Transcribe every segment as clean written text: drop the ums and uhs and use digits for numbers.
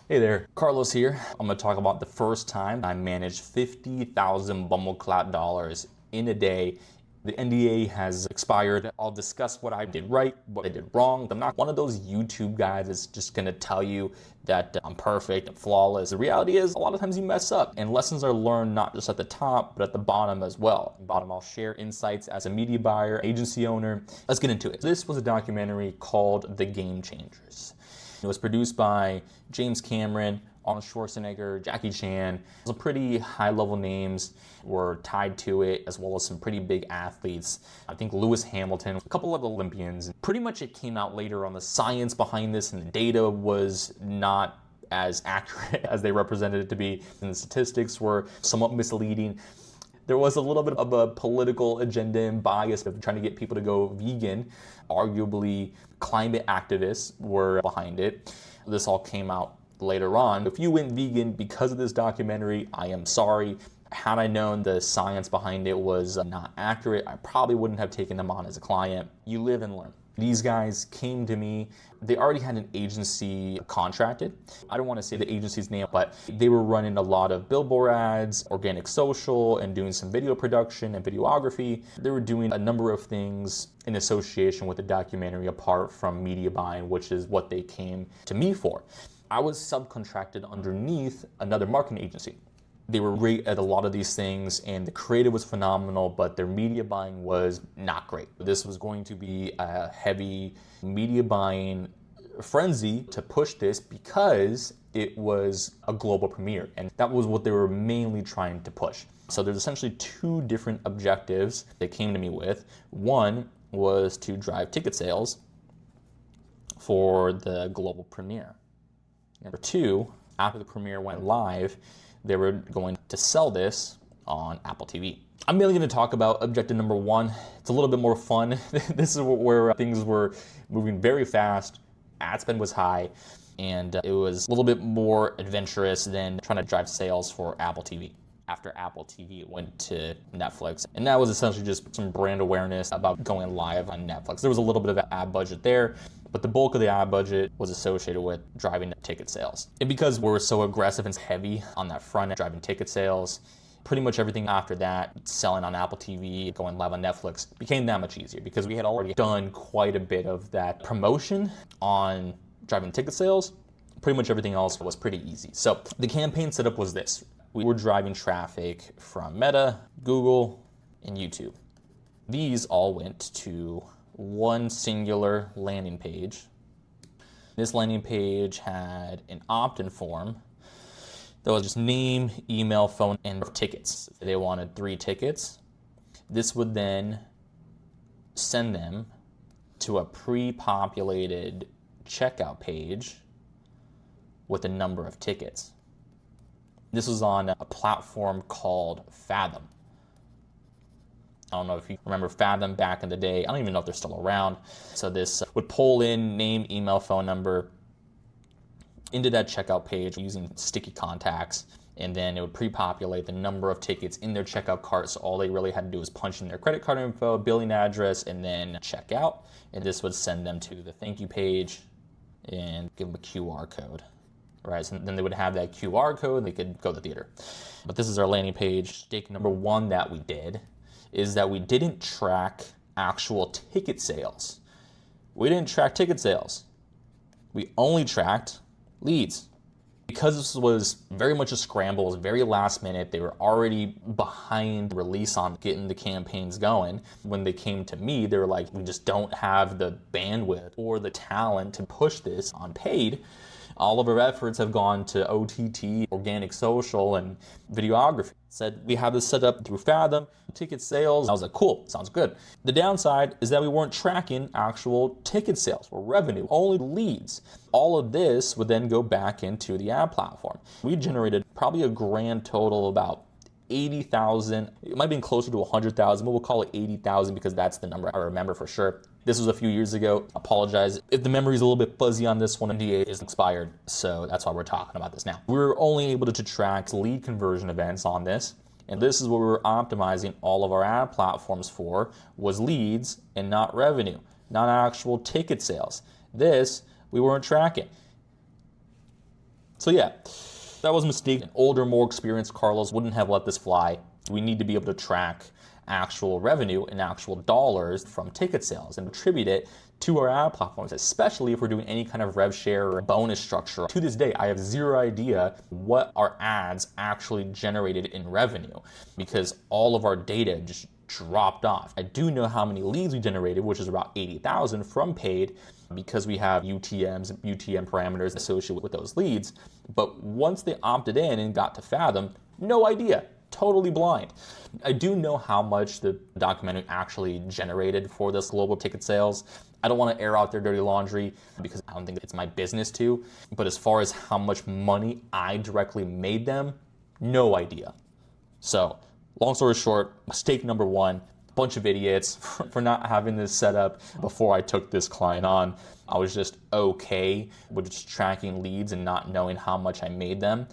Hey there, Carlos here. I'm gonna talk about the first time I managed 50,000 Bumbleclap dollars in a day. The NDA has expired. I'll discuss what I did right, what I did wrong. I'm not one of those YouTube guys that's just gonna tell you that I'm perfect and flawless. The reality is, a lot of times you mess up, and lessons are learned not just at the top, but at the bottom as well. At the bottom, I'll share insights as a media buyer, agency owner. Let's get into it. This was a documentary called The Game Changers. It was produced by James Cameron, Arnold Schwarzenegger, Jackie Chan. Some pretty high-level names were tied to it, as well as some pretty big athletes. I think Lewis Hamilton, a couple of Olympians. Pretty much it came out later on the science behind this, and the data was not as accurate as they represented it to be, and the statistics were somewhat misleading. There was a little bit of a political agenda and bias of trying to get people to go vegan. Arguably, climate activists were behind it. This all came out later on. If you went vegan because of this documentary, I am sorry. Had I known the science behind it was not accurate, I probably wouldn't have taken them on as a client. You live and learn. These guys came to me. They already had an agency contracted. I don't want to say the agency's name, but they were running a lot of billboard ads, organic social, and doing some video production and videography. They were doing a number of things in association with the documentary apart from media buying, which is what they came to me for. I was subcontracted underneath another marketing agency. They were great at a lot of these things, and the creative was phenomenal, but their media buying was not great. This was going to be a heavy media buying frenzy to push this because it was a global premiere, and that was what they were mainly trying to push. So there's essentially two different objectives they came to me with. One was to drive ticket sales for the global premiere. Number two, after the premiere went live, they were going to sell this on Apple TV. I'm mainly going to talk about objective number one. It's a little bit more fun. This is where things were moving very fast, ad spend was high, and it was a little bit more adventurous than trying to drive sales for Apple TV. After Apple TV went to Netflix, and that was essentially just some brand awareness about going live on Netflix. There was a little bit of an ad budget there, but the bulk of the ad budget was associated with driving ticket sales. And because we're so aggressive and heavy on that front end, driving ticket sales, pretty much everything after that, selling on Apple TV, going live on Netflix, became that much easier because we had already done quite a bit of that promotion on driving ticket sales. Pretty much everything else was pretty easy. So the campaign setup was this. We were driving traffic from Meta, Google, and YouTube. These all went to one singular landing page. This landing page had an opt-in form that was just name, email, phone, and tickets. If they wanted 3 tickets, this would then send them to a pre-populated checkout page with a number of tickets. This was on a platform called Fathom. I don't know if you remember Fathom back in the day. I don't even know if they're still around. So this would pull in name, email, phone number into that checkout page using sticky contacts, and then it would pre-populate the number of tickets in their checkout cart. So all they really had to do was punch in their credit card info, billing address, and then check out. And this would send them to the thank you page and give them a QR code. Right, so then they would have that QR code and they could go to the theater. But this is our landing page. Mistake number one that we did is that we didn't track actual ticket sales. We didn't track ticket sales. We only tracked leads. Because this was very much a scramble, it was very last minute, they were already behind release on getting the campaigns going. When they came to me, they were like, we just don't have the bandwidth or the talent to push this on paid. All of our efforts have gone to OTT, organic social, and videography. Said we have this set up through Fathom, ticket sales. I was like, cool, sounds good. The downside is that we weren't tracking actual ticket sales or revenue, only leads. All of this would then go back into the ad platform. We generated probably a grand total of about 80,000. It might have been closer to 100,000, but we'll call it 80,000 because that's the number I remember for sure. This was a few years ago. Apologize if the memory is a little bit fuzzy on this one. NDA is expired, so that's why we're talking about this now. We were only able to track lead conversion events on this, and this is what we were optimizing all of our ad platforms for, was leads and not revenue, not actual ticket sales. This we weren't tracking. So yeah, that was a mistake. An older, more experienced Carlos wouldn't have let this fly. We need to be able to track actual revenue and actual dollars from ticket sales and attribute it to our ad platforms, especially if we're doing any kind of rev share or bonus structure. To this day, I have zero idea what our ads actually generated in revenue because all of our data just dropped off. I do know how many leads we generated, which is about 80,000 from paid, because we have UTMs and UTM parameters associated with those leads. But once they opted in and got to Fathom, no idea. Totally blind. I do know how much the documentary actually generated for this global ticket sales. I don't want to air out their dirty laundry because I don't think it's my business to. But as far as how much money I directly made them, no idea. So, long story short, mistake number one, bunch of idiots for not having this set up before I took this client on. I was just okay with just tracking leads and not knowing how much I made them.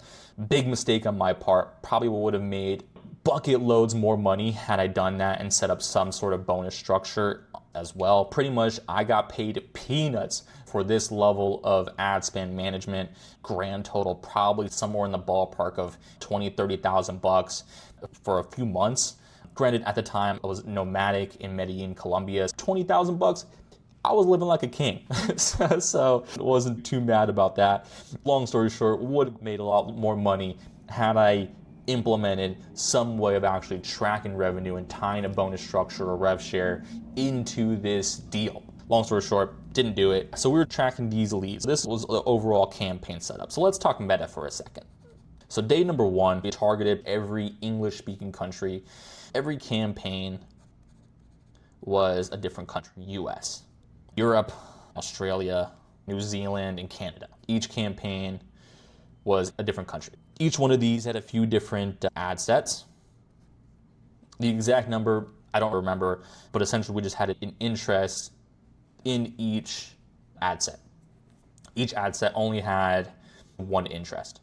Big mistake on my part. Probably would have made bucket loads more money had I done that and set up some sort of bonus structure as well. Pretty much I got paid peanuts for this level of ad spend management. Grand total probably somewhere in the ballpark of 20, 30,000 bucks for a few months. Granted, at the time I was nomadic in Medellin, Colombia. 20,000 bucks, I was living like a king. So I wasn't too mad about that. Long story short, would have made a lot more money had I implemented some way of actually tracking revenue and tying a bonus structure or rev share into this deal. Long story short, didn't do it. So we were tracking these leads. This was the overall campaign setup. So let's talk meta for a second. So day number one, we targeted every English-speaking country. Every campaign was a different country, US, Europe, Australia, New Zealand, and Canada. Each campaign was a different country. Each one of these had a few different ad sets. The exact number, I don't remember, but essentially we just had an interest in each ad set. Each ad set only had one interest.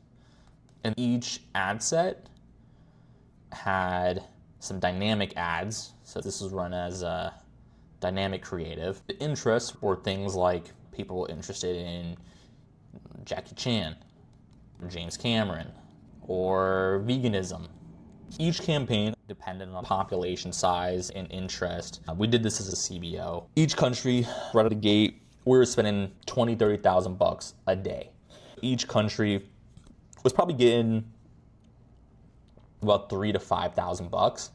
And each ad set had some dynamic ads. So this was run as a dynamic creative. The interests were things like people interested in Jackie Chan, James Cameron, or veganism. Each campaign depended on population size and interest. We did this as a CBO. Each country, right out of the gate, we were spending 20, 30,000 bucks a day. Each country was probably getting about 3,000 to 5,000 bucks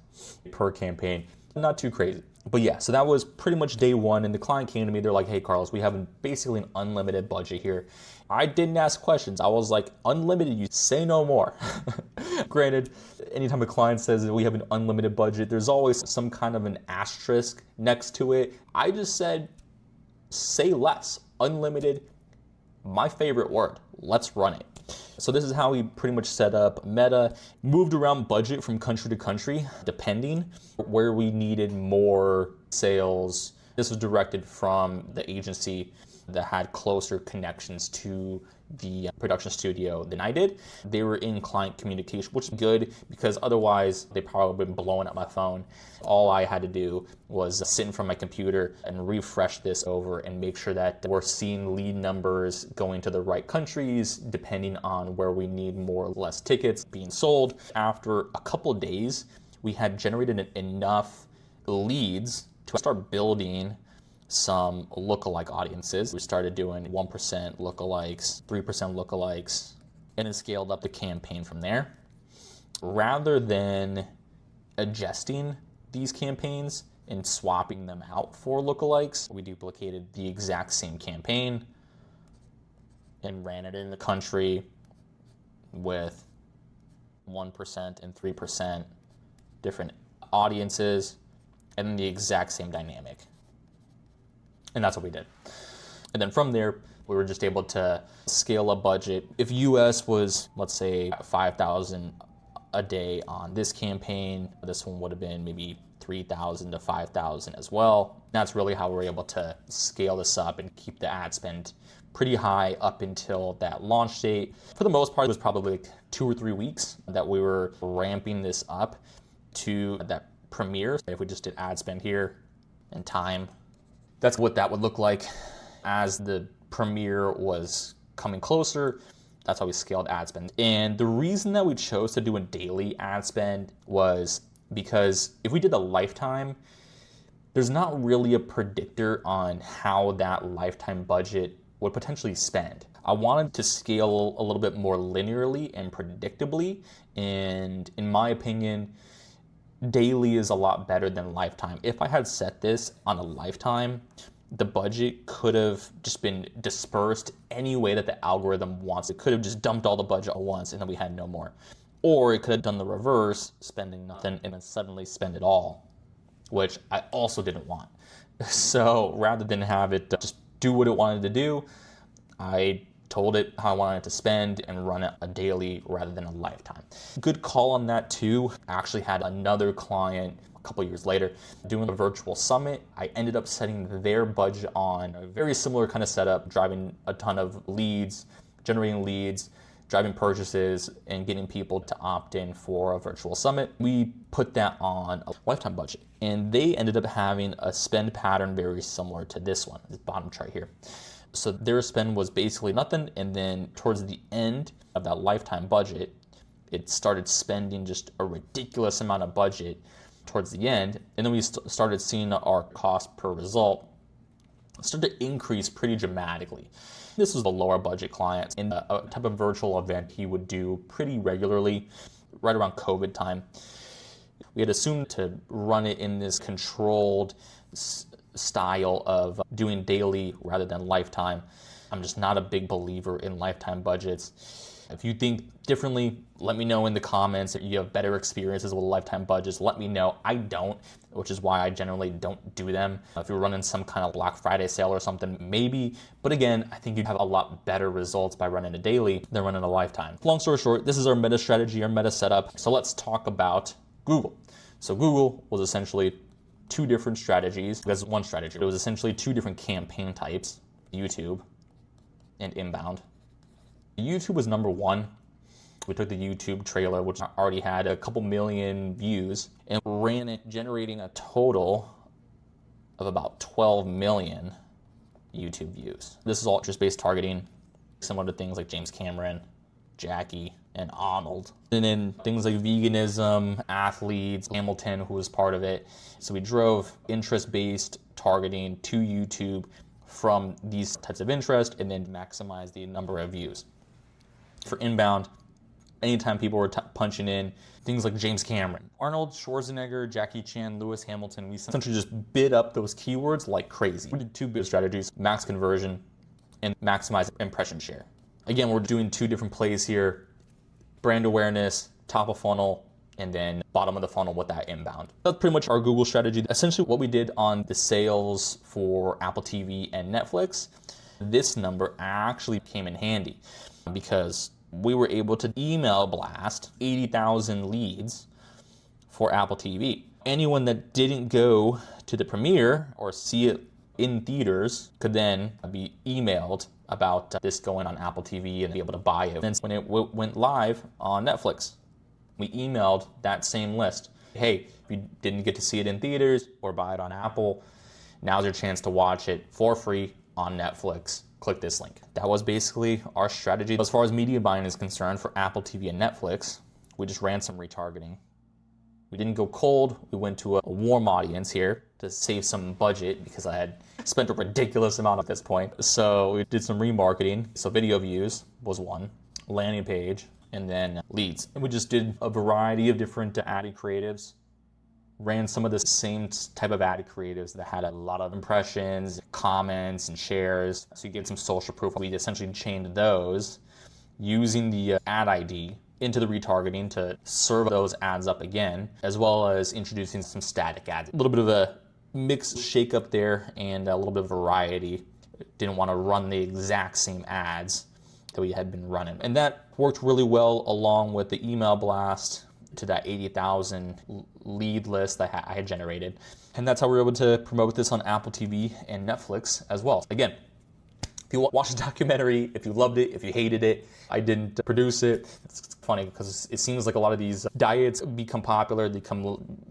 per campaign. Not too crazy. But yeah, so that was pretty much day one, and the client came to me, they're like, hey Carlos, we have basically an unlimited budget here. I didn't ask questions. I was like, unlimited, you say no more. Granted, anytime a client says that we have an unlimited budget, there's always some kind of an asterisk next to it. I just said, say less. Unlimited, my favorite word. Let's run it. So this is how we pretty much set up Meta, moved around budget from country to country, depending where we needed more sales. This was directed from the agency that had closer connections to the production studio than I did. They were in client communication, which is good because otherwise they probably would have been blowing up my phone. All I had to do was sit in front of my computer and refresh this over and make sure that we're seeing lead numbers going to the right countries depending on where we need more or less tickets being sold. After a couple of days, we had generated enough leads to start building some lookalike audiences. We started doing 1% lookalikes, 3% lookalikes, and then scaled up the campaign from there. Rather than adjusting these campaigns and swapping them out for lookalikes, we duplicated the exact same campaign and ran it in the country with 1% and 3% different audiences and then the exact same dynamic. And that's what we did. And then from there, we were just able to scale a budget. If US was, let's say, 5,000 a day on this campaign, this one would have been maybe 3,000 to 5,000 as well. That's really how we were able to scale this up and keep the ad spend pretty high up until that launch date. For the most part, it was probably like 2 or 3 weeks that we were ramping this up to that premiere. If we just did ad spend here and time, that's what that would look like. As the premiere was coming closer, That's how we scaled ad spend. And the reason that we chose to do a daily ad spend was because if we did a lifetime, there's not really a predictor on how that lifetime budget would potentially spend. I wanted to scale a little bit more linearly and predictably. And in my opinion, daily is a lot better than lifetime. If I had set this on a lifetime, the budget could have just been dispersed any way that the algorithm wants. It could have just dumped all the budget at once and then we had no more. Or it could have done the reverse, spending nothing and then suddenly spend it all, which I also didn't want. So rather than have it just do what it wanted to do, I told it how I wanted it to spend and run it a daily rather than a lifetime. Good call on that too. I actually had another client a couple years later doing a virtual summit. I ended up setting their budget on a very similar kind of setup, driving a ton of leads, generating leads, driving purchases, and getting people to opt in for a virtual summit. We put that on a lifetime budget, and they ended up having a spend pattern very similar to this one, this bottom chart here. So their spend was basically nothing, and then towards the end of that lifetime budget, it started spending just a ridiculous amount of budget towards the end, and then we started seeing our cost per result start to increase pretty dramatically. This was the lower budget client in a type of virtual event he would do pretty regularly right around COVID time. We had assumed to run it in this controlled style of doing daily rather than lifetime. I'm just not a big believer in lifetime budgets. If you think differently, let me know in the comments. If you have better experiences with lifetime budgets, let me know. I don't, which is why I generally don't do them. If you're running some kind of Black Friday sale or something, maybe. But again, I think you'd have a lot better results by running a daily than running a lifetime. Long story short, this is our meta strategy, our meta setup. So let's talk about Google. So Google was essentially two different strategies. That's one strategy. It was essentially two different campaign types, YouTube and inbound. YouTube was number one. We took the YouTube trailer, which already had a couple million views, and ran it, generating a total of about 12 million YouTube views. This is all interest-based targeting, similar to things like James Cameron, Jackie, and Arnold. And then things like veganism, athletes, Hamilton, who was part of it. So we drove interest-based targeting to YouTube from these types of interest and then maximize the number of views. For inbound, anytime people were punching in things like James Cameron, Arnold Schwarzenegger, Jackie Chan, Lewis Hamilton, we essentially just bid up those keywords like crazy. We did two big strategies: max conversion and maximize impression share. Again, we're doing two different plays here: brand awareness, top of funnel, and then bottom of the funnel with that inbound. That's pretty much our Google strategy. Essentially what we did on the sales for Apple TV and Netflix, this number actually came in handy because we were able to email blast 80,000 leads for Apple TV. Anyone that didn't go to the premiere or see it in theaters could then be emailed about this going on Apple TV and be able to buy it. And then when it went live on Netflix, we emailed that same list. Hey, if you didn't get to see it in theaters or buy it on Apple, now's your chance to watch it for free on Netflix. Click this link. That was basically our strategy. As far as media buying is concerned for Apple TV and Netflix, we just ran some retargeting. We didn't go cold. We went to a warm audience here to save some budget because I had spent a ridiculous amount at this point. So we did some remarketing. So video views was one, landing page, and then leads. And we just did a variety of different ad creatives. Ran some of the same type of ad creatives that had a lot of impressions, comments, and shares. So you get some social proof. We essentially chained those using the ad ID into the retargeting to serve those ads up again, as well as introducing some static ads. A little bit of a mixed shake up there and a little bit of variety. Didn't want to run the exact same ads that we had been running. And that worked really well along with the email blast to that 80,000 lead list that I had generated. And that's how we were able to promote this on Apple TV and Netflix as well. Again, if you watch the documentary, if you loved it, if you hated it, I didn't produce it. It's funny because it seems like a lot of these diets become popular, they become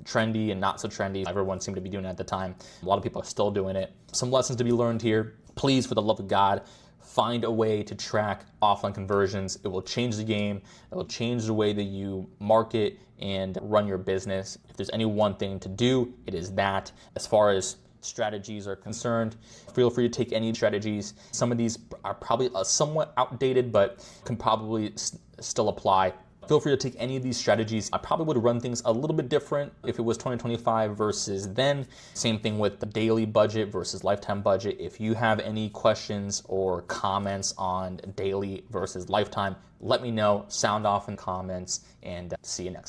trendy and not so trendy. Everyone seemed to be doing it at the time. A lot of people are still doing it. Some lessons to be learned here. Please, for the love of God, Find a way to track offline conversions. It will change the game. It will change the way that you market and run your business. If there's any one thing to do, it is that. As far as strategies are concerned, feel free to take any strategies. Some of these are probably somewhat outdated, but can probably still apply. Feel free to take any of these strategies. I probably would run things a little bit different if it was 2025 versus then. Same thing with the daily budget versus lifetime budget. If you have any questions or comments on daily versus lifetime, let me know. Sound off in comments, and see you next time.